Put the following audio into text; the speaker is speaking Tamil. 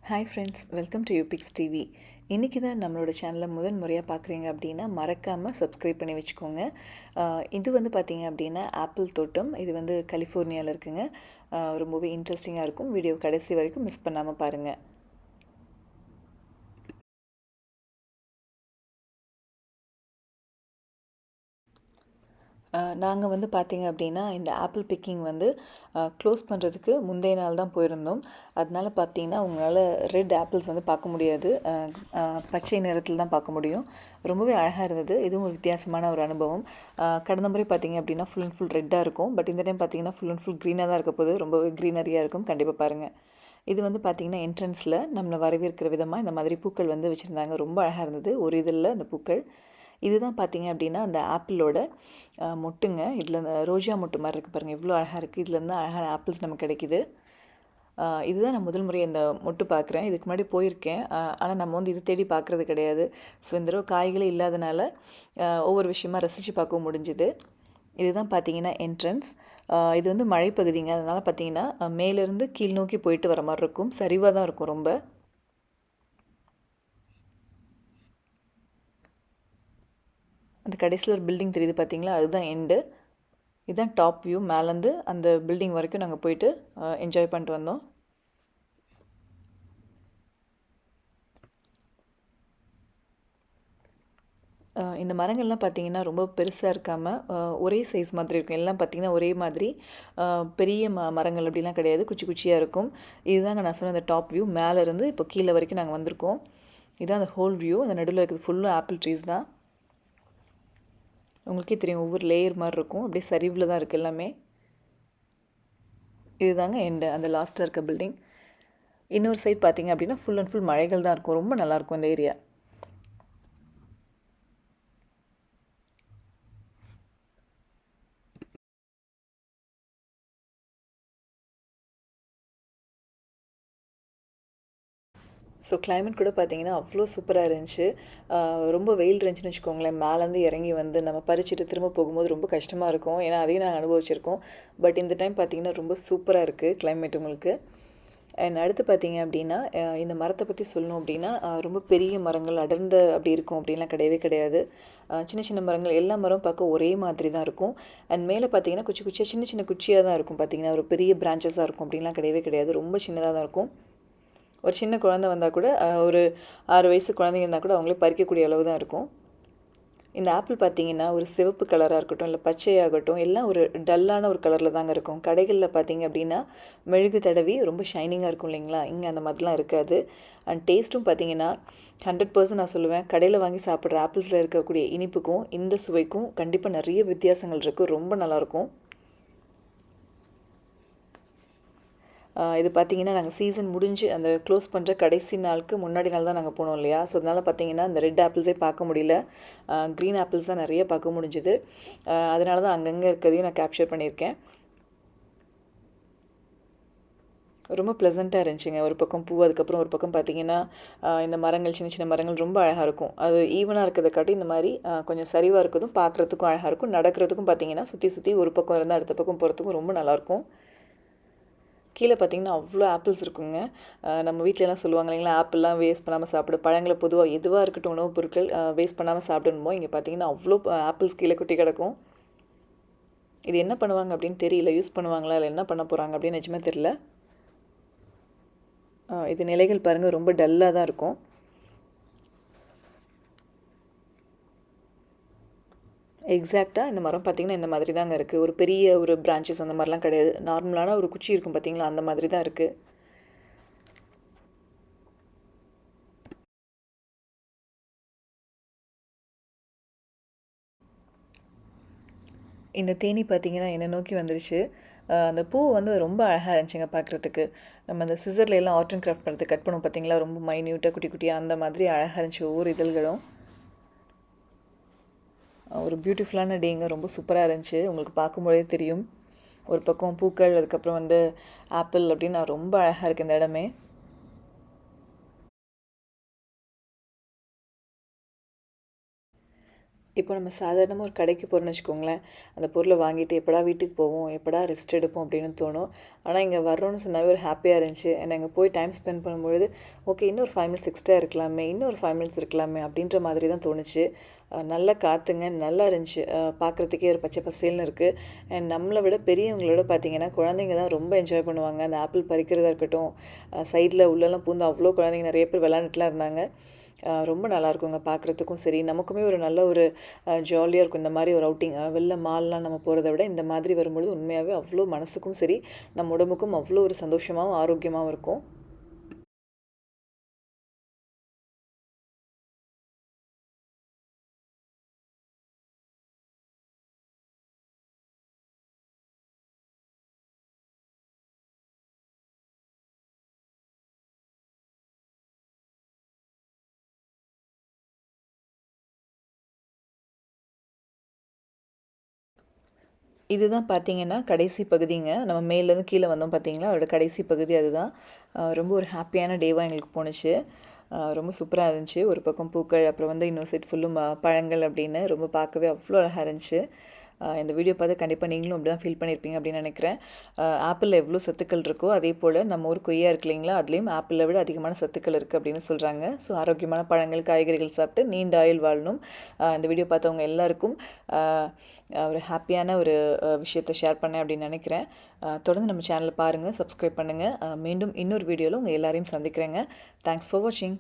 Hi friends, welcome to Ubix TV. இன்றைக்கி தான் நம்மளோட சேனலை முதல் முறையாக பார்க்குறீங்க அப்படின்னா மறக்காமல் சப்ஸ்கிரைப் பண்ணி வச்சுக்கோங்க. இது வந்து பார்த்தீங்க அப்படின்னா ஆப்பிள் தோட்டம். இது வந்து கலிஃபோர்னியாவில் இருக்குங்க. ரொம்பவே இன்ட்ரெஸ்டிங்காக இருக்கும். வீடியோ கடைசி வரைக்கும் மிஸ் பண்ணாமல் பாருங்கள். நாங்கள் வந்து பார்த்தீங்க அப்படின்னா இந்த ஆப்பிள் பிக்கிங் வந்து க்ளோஸ் பண்ணுறதுக்கு முந்தைய நாள் தான் போயிருந்தோம். அதனால பார்த்தீங்கன்னா உங்களால் ரெட் ஆப்பிள்ஸ் வந்து பார்க்க முடியாது. பச்சை நிறத்தில் தான் பார்க்க முடியும். ரொம்பவே அழகாக இருந்தது. இதுவும் ஒரு வித்தியாசமான ஒரு அனுபவம். கடந்த முறை பார்த்தீங்க அப்படின்னா ஃபுல் அண்ட் ஃபுல் ரெட்டாக இருக்கும். பட் இந்த டைம் பார்த்தீங்கன்னா ஃபுல் அண்ட் ஃபுல் க்ரீனாக தான் இருக்க போகுது. ரொம்பவே க்ரீனரியாக இருக்கும். கண்டிப்பாக பாருங்கள். இது வந்து பார்த்திங்கன்னா என்ட்ரன்ஸில் நம்மளை வரவேற்கிற விதமாக இந்த மாதிரி பூக்கள் வந்து வச்சுருந்தாங்க. ரொம்ப அழகாக இருந்தது. ஒரு இதில் அந்த பூக்கள் இதுதான் பார்த்தீங்க அப்படின்னா அந்த ஆப்பிளோட மொட்டுங்க. இதில் அந்த ரோஜா மொட்டு மாதிரி இருக்குது பாருங்கள், எவ்வளோ அழகாக இருக்குது. இதுலேருந்து அழகான ஆப்பிள்ஸ் நமக்கு கிடைக்கிது. இதுதான் நான் முதல் முறை இந்த மொட்டு பார்க்குறேன். இதுக்கு முன்னாடி போயிருக்கேன், ஆனால் நம்ம வந்து இது தேடி பார்க்குறது கிடையாது. ஸோ இந்த தடவை காய்களே இல்லாதனால ஒவ்வொரு விஷயமா ரசித்து பார்க்கவும் முடிஞ்சுது. இதுதான் பார்த்தீங்கன்னா என்ட்ரன்ஸ். இது வந்து மழைப்பகுதிங்க. அதனால் பார்த்தீங்கன்னா மேலேருந்து கீழ் நோக்கி போயிட்டு வர மாதிரி இருக்கும். சரிவாக தான் இருக்கும் ரொம்ப. அந்த கடைசியில் ஒரு பில்டிங் தெரியுது பார்த்தீங்களா, அதுதான் எண்டு. இதுதான் டாப் வியூ. மேலேருந்து அந்த பில்டிங் வரைக்கும் நாங்கள் போயிட்டு என்ஜாய் பண்ணிட்டு வந்தோம். இந்த மரங்கள்லாம் பார்த்தீங்கன்னா ரொம்ப பெருசாக இருக்காமல் ஒரே சைஸ் மாதிரி இருக்கும். எல்லாம் பார்த்தீங்கன்னா ஒரே மாதிரி பெரிய மரங்கள் அப்படிலாம் கிடையாது, குச்சி குச்சியாக இருக்கும். இதுதாங்க நான் சொன்ன அந்த டாப் வியூ. மேலேருந்து இப்போ கீழே வரைக்கும் நாங்கள் வந்திருக்கோம். இதுதான் அந்த ஹோல் வியூ. அந்த நடுவில் இருக்கிறது ஃபுல்லும் ஆப்பிள் ட்ரீஸ் தான். உங்களுக்கே தெரியும், ஒவ்வொரு லேயர் மாதிரி இருக்கும். அப்படியே சரிவில் தான் இருக்குது எல்லாமே. இதுதாங்க எண்டு, அந்த லாஸ்ட்டாக இருக்க பில்டிங். இன்னொரு சைட் பார்த்தீங்க அப்படின்னா ஃபுல் அண்ட் ஃபுல் மழைகள் தான் இருக்கும். ரொம்ப நல்லாயிருக்கும் இந்த ஏரியா. ஸோ கிளைமேட் கூட பார்த்தீங்கன்னா அவ்வளோ சூப்பராக இருந்துச்சு. ரொம்ப வெயில் இருந்துச்சுன்னு வச்சுக்கோங்களேன். மேலேருந்து இறங்கி வந்து நம்ம பறிச்சுட்டு திரும்ப போகும்போது ரொம்ப கஷ்டமாக இருக்கும். ஏன்னா அதையும் நாங்கள் அனுபவிச்சிருக்கோம். பட் இந்த டைம் பார்த்தீங்கன்னா ரொம்ப சூப்பராக இருக்குது கிளைமேட் உங்களுக்கு. அண்ட் அடுத்து பார்த்தீங்க அப்படின்னா இந்த மரத்தை பற்றி சொல்லணும் அப்படின்னா ரொம்ப பெரிய மரங்கள் அடர்ந்த அப்படி இருக்கும் அப்படின்லாம் கிடையவே கிடையாது. சின்ன சின்ன மரங்கள், எல்லா மரம் பார்க்க ஒரே மாதிரி தான் இருக்கும். அண்ட் மேலே பார்த்தீங்கன்னா குச்சி குச்சியாக சின்ன சின்ன குச்சியாக தான் இருக்கும். பார்த்தீங்கன்னா ஒரு பெரிய பிரான்ச்சஸாக இருக்கும் அப்படின்லாம் கிடையவே கிடையாது. ரொம்ப சின்னதாக தான் இருக்கும். ஒரு சின்ன குழந்தை வந்தால் கூட, ஒரு 6 வயசு குழந்தைங்க இருந்தால் கூட அவங்களே பறிக்கக்கூடிய அளவு தான் இருக்கும். இந்த ஆப்பிள் பார்த்தீங்கன்னா ஒரு சிவப்பு கலராக இருக்கட்டும், இல்லை பச்சையாகட்டும், எல்லாம் ஒரு டல்லான ஒரு கலரில் தாங்க இருக்கும். கடைகளில் பார்த்தீங்க அப்படின்னா மெழுகு தடவி ரொம்ப ஷைனிங்காக இருக்கும் இல்லைங்களா, இங்கே அந்த மாதிரிலாம் இருக்காது. அண்ட் டேஸ்ட்டும் பார்த்தீங்கன்னா 100% நான் சொல்லுவேன், கடையில் வாங்கி சாப்பிட்ற ஆப்பிள்ஸில் இருக்கக்கூடிய இனிப்புக்கும் இந்த சுவைக்கும் கண்டிப்பாக நிறைய வித்தியாசங்கள் இருக்குது. ரொம்ப நல்லாயிருக்கும். இது பார்த்திங்கன்னா நாங்கள் சீசன் முடிஞ்சு அந்த க்ளோஸ் பண்ணுற கடைசி நாளுக்கு முன்னாடி நாள் தான் நாங்கள் போனோம் இல்லையா. ஸோ அதனால் பார்த்திங்கன்னா இந்த ரெட் ஆப்பிள்ஸே பார்க்க முடியல. க்ரீன் ஆப்பிள்ஸ் தான் நிறைய பார்க்க முடிஞ்சுது. அதனால தான் அங்கங்கே இருக்கிறதையும் நான் கேப்சர் பண்ணியிருக்கேன். ரொம்ப ப்ளசண்ட்டாக இருந்துச்சுங்க. ஒரு பக்கம் பூ, அதுக்கப்புறம் ஒரு பக்கம் பார்த்திங்கன்னா இந்த மரங்கள், சின்ன சின்ன மரங்கள் ரொம்ப அழகாக இருக்கும். அது ஈவனாக இருக்கிறத காட்டி இந்த மாதிரி கொஞ்சம் சரிவாக இருக்கிறதும் பார்க்குறதுக்கும் அழகாக இருக்கும். நடக்கிறதுக்கும் பார்த்திங்கன்னா சுற்றி சுற்றி ஒரு பக்கம் இருந்தால் அடுத்த பக்கம் போகிறதுக்கும் ரொம்ப நல்லாயிருக்கும். கீழே பார்த்திங்கன்னா அவ்வளோ ஆப்பிள்ஸ் இருக்குங்க. நம்ம வீட்டிலலாம் சொல்லுவாங்க இல்லைங்களா, ஆப்பிள்லாம் வேஸ்ட் பண்ணாமல் சாப்பிடு. பழங்களை பொதுவாக எதுவாக இருக்கட்டும், உணவுப் பொருட்கள் வேஸ்ட் பண்ணாமல் சாப்பிடணுமோ, இங்கே பார்த்திங்கன்னா அவ்வளோ ஆப்பிள்ஸ் கீழே கொட்டி கிடக்கும். இது என்ன பண்ணுவாங்க அப்படின்னு தெரியல. யூஸ் பண்ணுவாங்களா இல்லை என்ன பண்ண போகிறாங்க அப்படின்னு நிஜமே தெரியல. இது நிலைகள் பாருங்கள், ரொம்ப டல்லாக தான் இருக்கும். எக்ஸாக்டாக இந்த மரம் பார்த்திங்கன்னா இந்த மாதிரி தாங்க இருக்குது. ஒரு பெரிய ஒரு பிரான்ச்சஸ் அந்த மாதிரிலாம் கிடையாது. நார்மலான ஒரு குச்சி இருக்கும் பார்த்திங்களா, அந்த மாதிரி தான் இருக்குது. இந்த தேனி பார்த்திங்கன்னா என்னை நோக்கி வந்துருச்சு. அந்த பூ வந்து ரொம்ப அழகாக இருந்துச்சுங்க பார்க்குறதுக்கு. நம்ம அந்த சிசரில் எல்லாம் ஆர்ட் அண்ட் கிராஃப்ட் பண்ணுறது கட் பண்ணுவோம் பார்த்திங்களா, ரொம்ப மைன்யூட்டாக குட்டி குட்டியாக அந்த மாதிரி அழகாக இருந்துச்சு ஒவ்வொரு இதழ்களும். ஒரு பியூட்டிஃபுல்லான டேங்க. ரொம்ப சூப்பராக இருந்துச்சு. உங்களுக்கு பார்க்கும்போதே தெரியும். ஒரு பக்கம் பூக்கள், அதுக்கப்புறம் வந்து ஆப்பிள் அப்படின்னு ரொம்ப அழகாக இருக்குது இந்த இடமே. இப்போ நம்ம சாதாரணமாக ஒரு கடைக்கு போகிறோம்னு வச்சுக்கோங்களேன், அந்த பொருளை வாங்கிட்டு எப்படா வீட்டுக்கு போவோம், எப்படா ரெஸ்ட் எடுப்போம் அப்படின்னு தோணும். ஆனால் இங்கே வர்றோம்னு சொன்னாவே ஒரு ஹாப்பியாக இருந்துச்சு. ஏன்னா இங்கே போய் டைம் ஸ்பெண்ட் பண்ணும்பொழுது, ஓகே இன்னும் ஒரு 5 மினிட்ஸ் எக்ஸ்ட்ரா இருக்கலாமே, இன்னும் ஒரு 5 மினிட்ஸ் இருக்கலாமே அப்படின்ற மாதிரி தான் தோணுச்சு. நல்ல காற்றுங்க, நல்லா இருந்துச்சு. பார்க்குறதுக்கே ஒரு பச்சை பசேல்னு இருக்குது. அண்ட் நம்மளை விட பெரியவங்களோட பார்த்தீங்கன்னா, குழந்தைங்க தான் ரொம்ப என்ஜாய் பண்ணுவாங்க. அந்த ஆப்பிள் பறிக்கிறதா இருக்கட்டும், சைடில் உள்ளெல்லாம் பூந்து அவ்வளோ குழந்தைங்க நிறைய பேர் விளாண்டுட்டுலாம் இருந்தாங்க. ரொம்ப நல்லாயிருக்குங்க பார்க்குறதுக்கும் சரி, நமக்குமே ஒரு நல்ல ஒரு ஜாலியாக இருக்கும். இந்த மாதிரி ஒரு அவுட்டிங் வெளில மால்லாம் நம்ம போகிறத விட இந்த மாதிரி வரும்பொழுது உண்மையாகவே அவ்வளோ மனசுக்கும் சரி, நம்ம உடம்புக்கும் அவ்வளோ ஒரு சந்தோஷமாகவும் ஆரோக்கியமாகவும் இருக்கும். இதுதான் பார்த்தீங்கன்னா கடைசி பகுதிங்க. நம்ம மேலேருந்து கீழே வந்தோம் பார்த்தீங்களா, அதோட கடைசி பகுதி அதுதான். ரொம்ப ஒரு ஹாப்பியான டேவாக எங்களுக்கு போணுச்சு. ரொம்ப சூப்பரா இருந்துச்சு. ஒரு பக்கம் பூக்கள், அப்புறம் வந்து இன்னொரு சைட் ஃபுல்லும் பழங்கள் அப்படின்னு ரொம்ப பார்க்கவே அவ்வளோ அழகா இருந்துச்சு. இந்த வீடியோ பார்த்து கண்டிப்பாக நீங்களும் அப்படி தான் ஃபீல் பண்ணியிருப்பீங்க அப்படின்னு நினைக்கிறேன். ஆப்பிளில் எவ்வளோ சத்துக்கள் இருக்கோ அதே போல் நம்ம ஊர் கொய்யா இருக்கு இல்லைங்களா, அதுலேயும் ஆப்பிளை விட அதிகமான சத்துக்கள் இருக்குது அப்படின்னு சொல்கிறாங்க. ஸோ ஆரோக்கியமான பழங்கள், காய்கறிகள் சாப்பிட்டு நீண்ட ஆயுள் வாழணும். இந்த வீடியோ பார்த்தவங்க எல்லாருக்கும் ஒரு ஹாப்பியான ஒரு விஷயத்தை ஷேர் பண்ணேன் அப்படின்னு நினைக்கிறேன். தொடர்ந்து நம்ம சேனலை பாருங்கள், சப்ஸ்கிரைப் பண்ணுங்கள். மீண்டும் இன்னொரு வீடியோவில் உங்கள் எல்லாரையும் சந்திக்கிறேங்க. தேங்க்ஸ் ஃபார் வாட்சிங்.